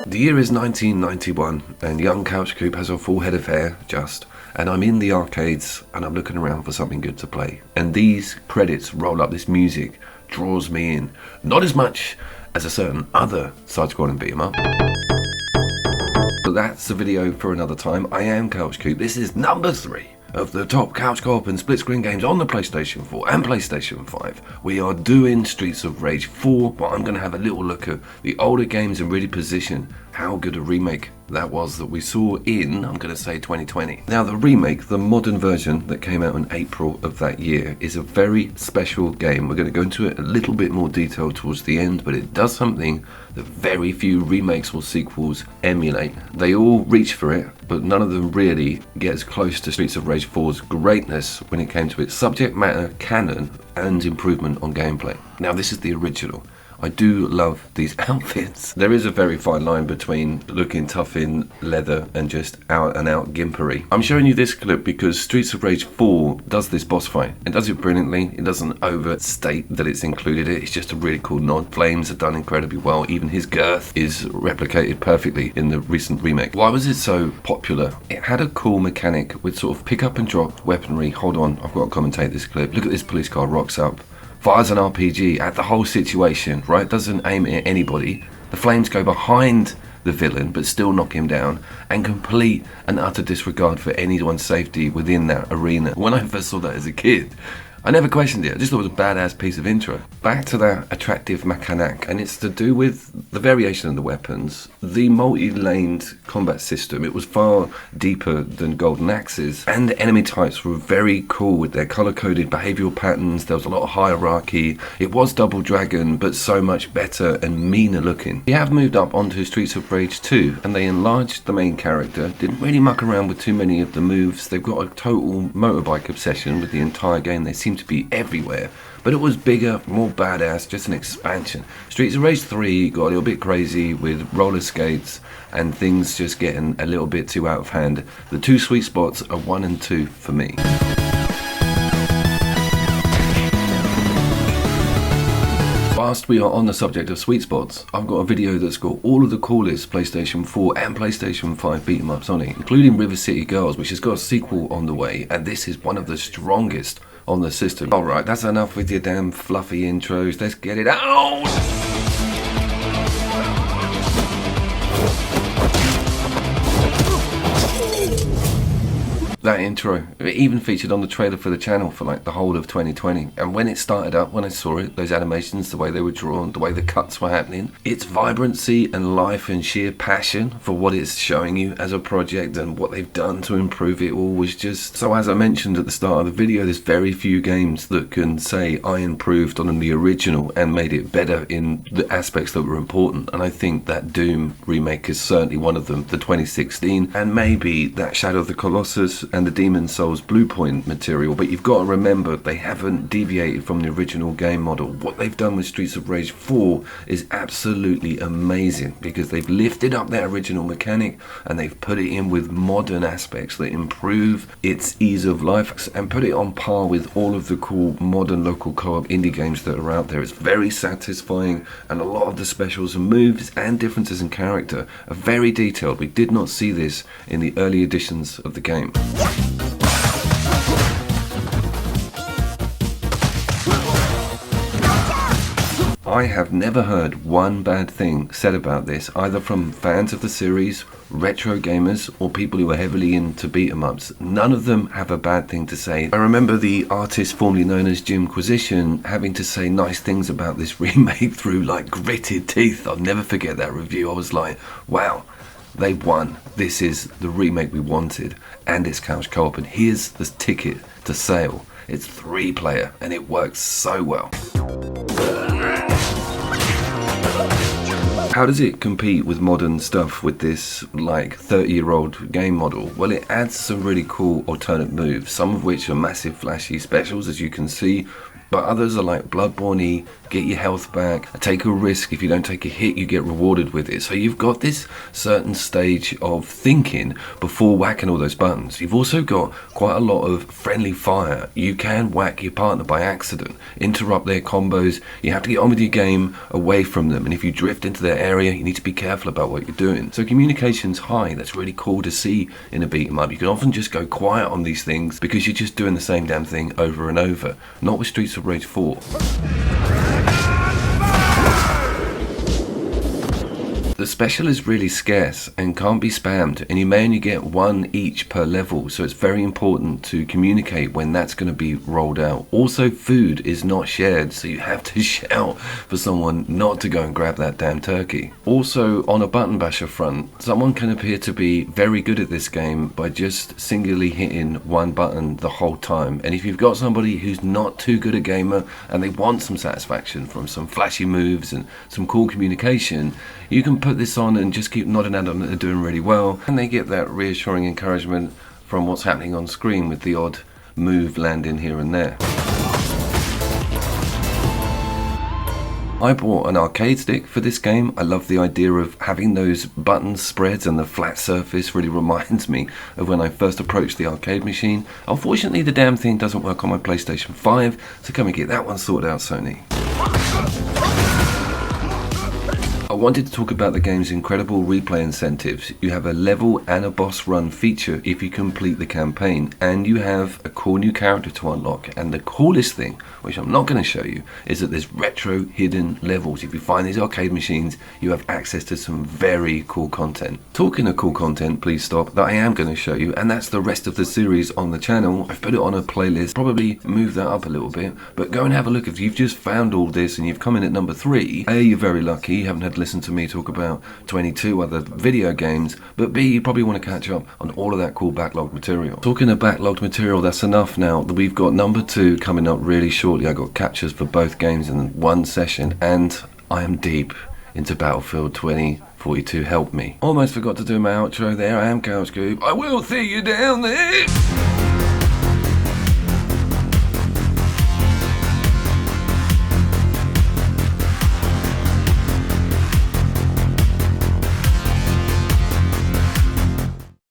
The year is 1991 and young Couchcoop has a full head of hair, and I'm in the arcades and I'm looking around for something good to play. And these credits roll up, this music draws me in. Not as much as a certain other side-scrolling beat 'em up. But that's a video for another time. I am Couchcoop. This is number 3 of the top couch co-op and split screen games on the PlayStation 4 and PlayStation 5. We are doing Streets of Rage 4, but I'm going to have a little look at the older games and really position how good a remake that was that we saw in, I'm going to say 2020. Now the remake, the modern version that came out in April of that year, is a very special game. We're going to go into it a little bit more detail towards the end, but it does something that very few remakes or sequels emulate. They all reach for it, but none of them really get as close to Streets of Rage 4's greatness when it came to its subject matter, canon, and improvement on gameplay. Now this is the original. I do love these outfits. There is a very fine line between looking tough in leather and just out and out gimpery. I'm showing you this clip because Streets of Rage 4 does this boss fight. It does it brilliantly. It doesn't overstate that it's included it. It's just a really cool nod. Flames are done incredibly well. Even his girth is replicated perfectly in the recent remake. Why was it so popular? It had a cool mechanic with sort of pick up and drop weaponry. Hold on, I've got to commentate this clip. Look at this police car rocks up. Fires an RPG at the whole situation, right? Doesn't aim at anybody. The flames go behind the villain, but still knock him down, and complete and utter disregard for anyone's safety within that arena. When I first saw that as a kid, I never questioned it. I just thought it was a badass piece of intro. Back to that attractive mechanic, and it's to do with the variation of the weapons, the multi-laned combat system. It was far deeper than Golden Axe's, and the enemy types were very cool with their color-coded behavioral patterns. There was a lot of hierarchy. It was Double Dragon, but so much better and meaner looking. We have moved up onto Streets of Rage 2, and they enlarged the main character. Didn't really muck around with too many of the moves. They've got a total motorbike obsession with the entire game. They seem to be everywhere, but it was bigger, more badass, just an expansion. Streets of Rage 3 got a little bit crazy with roller skates and things just getting a little bit too out of hand. The two sweet spots are 1 and 2 for me. Whilst we are on the subject of sweet spots, I've got a video that's got all of the coolest PlayStation 4 and PlayStation 5 beat 'em ups on it, including River City Girls, which has got a sequel on the way, and this is one of the strongest on the system. Alright, that's enough with your damn fluffy intros, let's get it out! That intro, it even featured on the trailer for the channel for like the whole of 2020. And when it started up, when I saw it, those animations, the way they were drawn, the way the cuts were happening, its vibrancy and life and sheer passion for what it's showing you as a project and what they've done to improve it all was just... So as I mentioned at the start of the video, there's very few games that can say I improved on the original and made it better in the aspects that were important. And I think that Doom remake is certainly one of them, the 2016, and maybe that Shadow of the Colossus and the Demon's Souls Bluepoint material, but you've got to remember they haven't deviated from the original game model. What they've done with Streets of Rage 4 is absolutely amazing because they've lifted up that original mechanic and they've put it in with modern aspects that improve its ease of life and put it on par with all of the cool modern local co-op indie games that are out there. It's very satisfying, and a lot of the specials and moves and differences in character are very detailed. We did not see this in the early editions of the game. I have never heard one bad thing said about this, either from fans of the series, retro gamers, or people who are heavily into beat 'em ups. None of them have a bad thing to say. I remember the artist formerly known as Jimquisition having to say nice things about this remake through like gritted teeth. I'll never forget that review. I was like, wow, they won. This is the remake we wanted, and it's couch co-op, and here's the ticket to sale. It's 3-player, and it works so well. How does it compete with modern stuff with this like 30-year-old game model? Well, it adds some really cool alternate moves, some of which are massive flashy specials as you can see, but others are like Bloodborne-y, get your health back, take a risk. If you don't take a hit, you get rewarded with it. So you've got this certain stage of thinking before whacking all those buttons. You've also got quite a lot of friendly fire. You can whack your partner by accident, interrupt their combos. You have to get on with your game away from them, and if you drift into their area, you need to be careful about what you're doing. So communication's high. That's really cool to see in a beat 'em up. You can often just go quiet on these things because you're just doing the same damn thing over and over. Not with Streets of Rage 4. The special is really scarce and can't be spammed, and you may only get one each per level, so it's very important to communicate when that's going to be rolled out. Also, food is not shared, so you have to shout for someone not to go and grab that damn turkey. Also, on a button basher front, someone can appear to be very good at this game by just singularly hitting one button the whole time, and if you've got somebody who's not too good a gamer and they want some satisfaction from some flashy moves and some cool communication, you can put this on and just keep nodding at them that they're doing really well, and they get that reassuring encouragement from what's happening on screen with the odd move landing here and there. I bought an arcade stick for this game. I love the idea of having those button spreads, and the flat surface really reminds me of when I first approached the arcade machine. Unfortunately, the damn thing doesn't work on my PlayStation 5, so come and get that one sorted out, Sony. I wanted to talk about the game's incredible replay incentives. You have a level and a boss run feature if you complete the campaign, and you have a cool new character to unlock. And the coolest thing, which I'm not going to show you, is that there's retro hidden levels. If you find these arcade machines, you have access to some very cool content. Talking of cool content, please stop, that I am going to show you, and that's the rest of the series on the channel. I've put it on a playlist, probably move that up a little bit, but go and have a look. If you've just found all this and you've come in at number 3, A, you're very lucky, you haven't had to listen to me talk about 22 other video games, but B, you probably want to catch up on all of that cool backlogged material. Talking of backlogged material, that's enough now. We've got number 2 coming up really shortly. I got captures for both games in one session, and I am deep into Battlefield 2042. Help me. Almost forgot to do my outro there. I am Couchcube. I will see you down there.